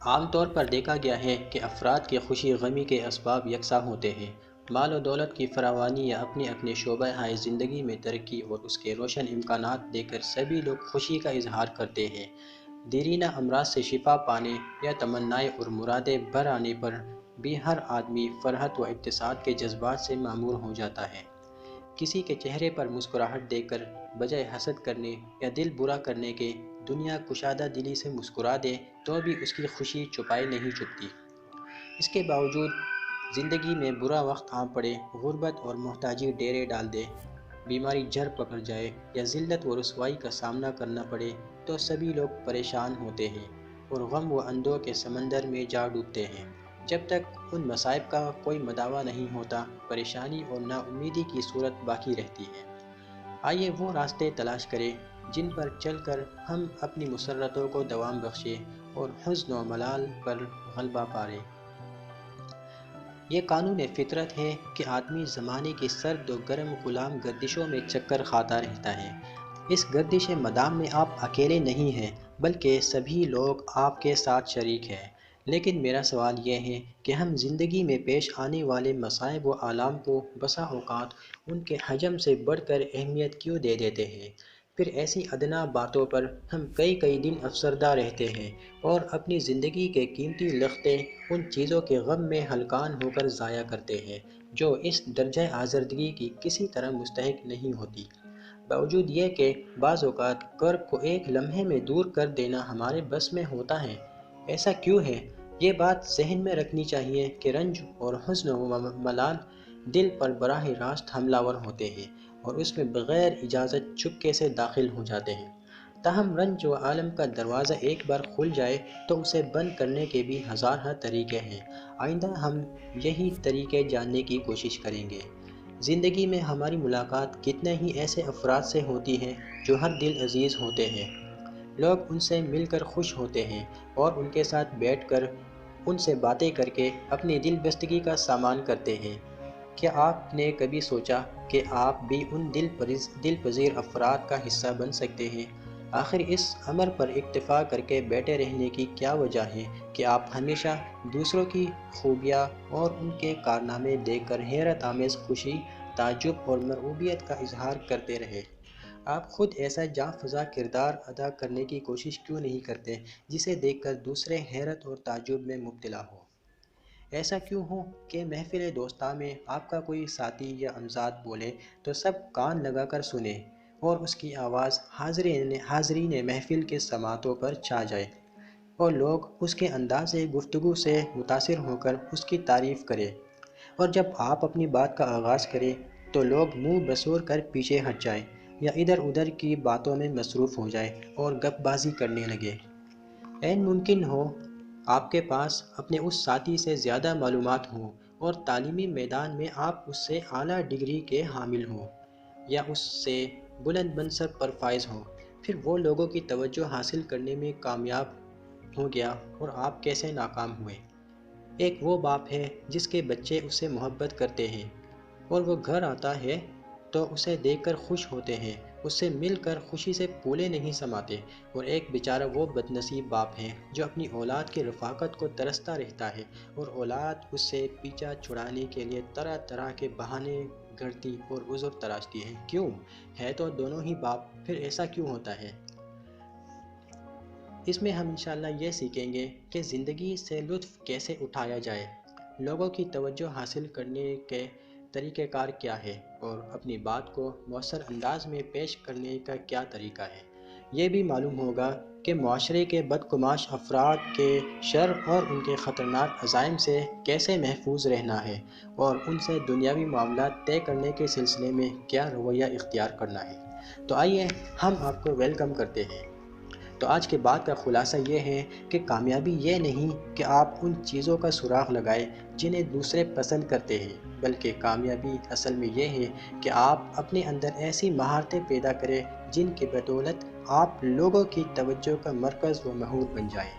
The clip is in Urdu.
عام طور پر دیکھا گیا ہے کہ افراد کی خوشی غمی کے اسباب یکساں ہوتے ہیں۔ مال و دولت کی فراوانی یا اپنے اپنے شعبہ زندگی میں ترقی اور اس کے روشن امکانات دے کر سبھی لوگ خوشی کا اظہار کرتے ہیں۔ دیرینہ امراض سے شفا پانے یا تمنائیں اور مرادیں بھر آنے پر بھی ہر آدمی فرحت و ابتسامت کے جذبات سے معمور ہو جاتا ہے۔ کسی کے چہرے پر مسکراہٹ دیکھ کر بجائے حسد کرنے یا دل برا کرنے کے دنیا کشادہ دلی سے مسکرا دے تو بھی اس کی خوشی چھپائی نہیں چھپتی۔ اس کے باوجود زندگی میں برا وقت آ پڑے، غربت اور محتاجی ڈیرے ڈال دے، بیماری جڑ پکڑ جائے یا ذلت و رسوائی کا سامنا کرنا پڑے تو سبھی لوگ پریشان ہوتے ہیں اور غم و اندوہ کے سمندر میں جا ڈوبتے ہیں۔ جب تک ان مصائب کا کوئی مداوع نہیں ہوتا، پریشانی اور نا امیدی کی صورت باقی رہتی ہے۔ آئیے وہ راستے تلاش کریں جن پر چل کر ہم اپنی مسرتوں کو دوام بخشیں اور حزن و ملال پر غلبہ پائیں۔ یہ قانون فطرت ہے کہ آدمی زمانے کی سرد و گرم غلام گردشوں میں چکر کھاتا رہتا ہے۔ اس گردش مدام میں آپ اکیلے نہیں ہیں بلکہ سبھی لوگ آپ کے ساتھ شریک ہیں۔ لیکن میرا سوال یہ ہے کہ ہم زندگی میں پیش آنے والے مصائب و آلام کو بسا اوقات ان کے حجم سے بڑھ کر اہمیت کیوں دے دیتے ہیں؟ پھر ایسی ادنیٰ باتوں پر ہم کئی دن افسردہ رہتے ہیں اور اپنی زندگی کے قیمتی لمحے ان چیزوں کے غم میں ہلکان ہو کر ضائع کرتے ہیں جو اس درجہ آزردگی کی کسی طرح مستحق نہیں ہوتی۔ باوجود یہ کہ بعض اوقات کرب کو ایک لمحے میں دور کر دینا ہمارے بس میں ہوتا ہے۔ ایسا کیوں ہے؟ یہ بات ذہن میں رکھنی چاہیے کہ رنج اور حزن و ملال دل پر براہ راست حملہ ور ہوتے ہیں اور اس میں بغیر اجازت چپکے سے داخل ہو جاتے ہیں۔ تاہم رنج و الم کا دروازہ ایک بار کھل جائے تو اسے بند کرنے کے بھی ہزارہ طریقے ہیں۔ آئندہ ہم یہی طریقے جاننے کی کوشش کریں گے۔ زندگی میں ہماری ملاقات کتنے ہی ایسے افراد سے ہوتی ہے جو ہر دل عزیز ہوتے ہیں۔ لوگ ان سے مل کر خوش ہوتے ہیں اور ان کے ساتھ بیٹھ کر ان سے باتیں کر کے اپنی دل بستگی کا سامان کرتے ہیں۔ کیا آپ نے کبھی سوچا کہ آپ بھی ان دل پذیر افراد کا حصہ بن سکتے ہیں؟ آخر اس امر پر اکتفا کر کے بیٹھے رہنے کی کیا وجہ ہے کہ آپ ہمیشہ دوسروں کی خوبیاں اور ان کے کارنامے دیکھ کر حیرت آمیز خوشی، تعجب اور مرعوبیت کا اظہار کرتے رہے؟ آپ خود ایسا جاں فضا کردار ادا کرنے کی کوشش کیوں نہیں کرتے جسے دیکھ کر دوسرے حیرت اور تعجب میں مبتلا ہو؟ ایسا کیوں ہو کہ محفل دوستاں میں آپ کا کوئی ساتھی یا امزاد بولے تو سب کان لگا کر سنیں اور اس کی آواز حاضرین محفل کے سماعتوں پر چھا جائے اور لوگ اس کے انداز گفتگو سے متاثر ہو کر اس کی تعریف کریں، اور جب آپ اپنی بات کا آغاز کریں تو لوگ منہ بسور کر پیچھے ہٹ جائیں یا ادھر ادھر کی باتوں میں مصروف ہو جائیں اور گپ بازی کرنے لگے؟ عین ممکن ہو آپ کے پاس اپنے اس ساتھی سے زیادہ معلومات ہوں اور تعلیمی میدان میں آپ اس سے اعلیٰ ڈگری کے حامل ہوں یا اس سے بلند منصب پر فائز ہوں، پھر وہ لوگوں کی توجہ حاصل کرنے میں کامیاب ہو گیا اور آپ کیسے ناکام ہوئے؟ ایک وہ باپ ہے جس کے بچے اس سے محبت کرتے ہیں اور وہ گھر آتا ہے تو اسے دیکھ کر خوش ہوتے ہیں، اس سے مل کر خوشی سے پھولے نہیں سماتے، اور ایک بیچارہ وہ بد نصیب باپ ہے جو اپنی اولاد کی رفاقت کو ترستا رہتا ہے اور اولاد اس سے پیچھا چھڑانے کے لیے طرح طرح کے بہانے گھڑتی اور عذر تراشتی ہے۔ کیوں ہے تو دونوں ہی باپ، پھر ایسا کیوں ہوتا ہے؟ اس میں ہم انشاءاللہ یہ سیکھیں گے کہ زندگی سے لطف کیسے اٹھایا جائے، لوگوں کی توجہ حاصل کرنے کے طریقہ کار کیا ہے اور اپنی بات کو مؤثر انداز میں پیش کرنے کا کیا طریقہ ہے۔ یہ بھی معلوم ہوگا کہ معاشرے کے بدقماش افراد کے شر اور ان کے خطرناک عزائم سے کیسے محفوظ رہنا ہے اور ان سے دنیاوی معاملات طے کرنے کے سلسلے میں کیا رویہ اختیار کرنا ہے۔ تو آئیے ہم آپ کو ویلکم کرتے ہیں۔ تو آج کے بات کا خلاصہ یہ ہے کہ کامیابی یہ نہیں کہ آپ ان چیزوں کا سراغ لگائیں جنہیں دوسرے پسند کرتے ہیں، بلکہ کامیابی اصل میں یہ ہے کہ آپ اپنے اندر ایسی مہارتیں پیدا کریں جن کی بدولت آپ لوگوں کی توجہ کا مرکز و محور بن جائیں۔